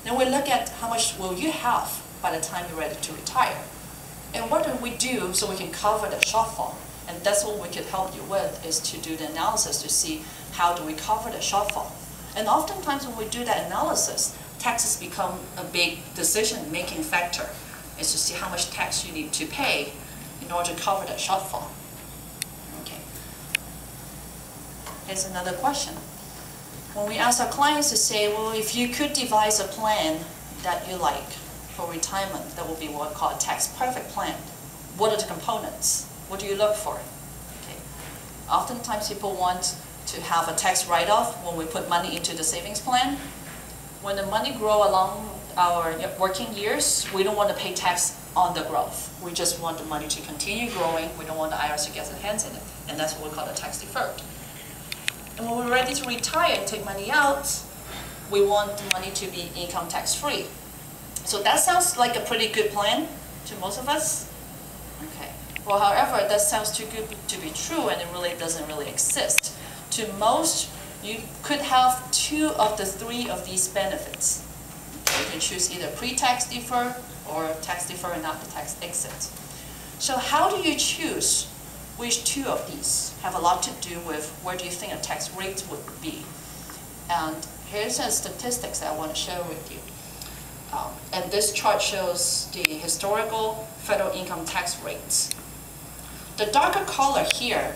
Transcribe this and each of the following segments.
Then we look at how much will you have by the time you're ready to retire. And what do we do so we can cover the shortfall? And that's what we could help you with, is to do the analysis to see how do we cover the shortfall. And oftentimes when we do that analysis, taxes become a big decision-making factor. Is to see how much tax you need to pay in order to cover that shortfall. Okay. Here's another question. When we ask our clients to say, well, if you could devise a plan that you like for retirement, that would be what we call a tax perfect plan. What are the components? What do you look for? Okay. Oftentimes people want to have a tax write-off when we put money into the savings plan. When the money grows along our working years, we don't want to pay tax on the growth. We just want the money to continue growing. We don't want the IRS to get their hands in it. And that's what we call a tax deferred. And when we're ready to retire and take money out, we want the money to be income tax free. So that sounds like a pretty good plan to most of us. Okay. Well, however, that sounds too good to be true, and it really doesn't really exist. To most, you could have 2 of the 3 of these benefits. You can choose either pre-tax defer or tax defer and after-tax exit. So how do you choose which 2 of these? Have a lot to do with where do you think a tax rate would be. And here's some statistics that I want to share with you. And this chart shows the historical federal income tax rates. The darker color here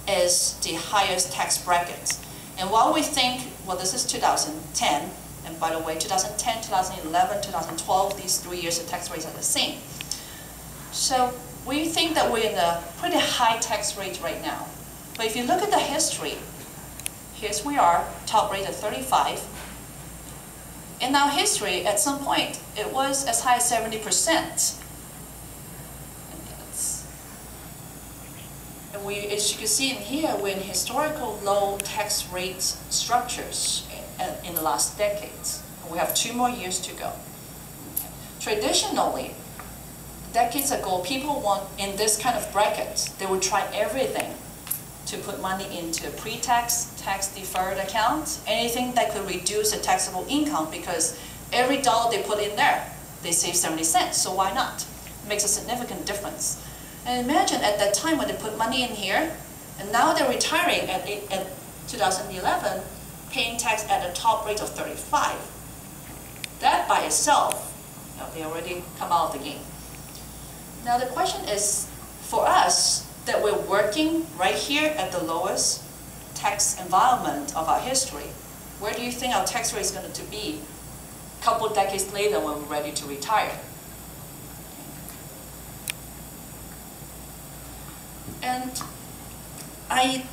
is the highest tax bracket. And while we think, well, this is 2010, and by the way, 2010, 2011, 2012, these 3 years the tax rates are the same. So we think that we're in a pretty high tax rate right now. But if you look at the history, here's we are, top rate of 35. In our history, at some point, it was as high as 70%. And we, as you can see in here, we're in historical low tax rate structures in the last decades. And we have 2 more years to go. Traditionally, decades ago, people want, in this kind of bracket, they would try everything to put money into a pre-tax, tax-deferred account, anything that could reduce the taxable income, because every dollar they put in there, they save 70 cents, so why not? It makes a significant difference. And imagine at that time when they put money in here, and now they're retiring at 2011, paying tax at a top rate of 35. That by itself, they already come out of the game. Now the question is, for us, that we're working right here at the lowest tax environment of our history, where do you think our tax rate is going to be a couple of decades later when we're ready to retire? And I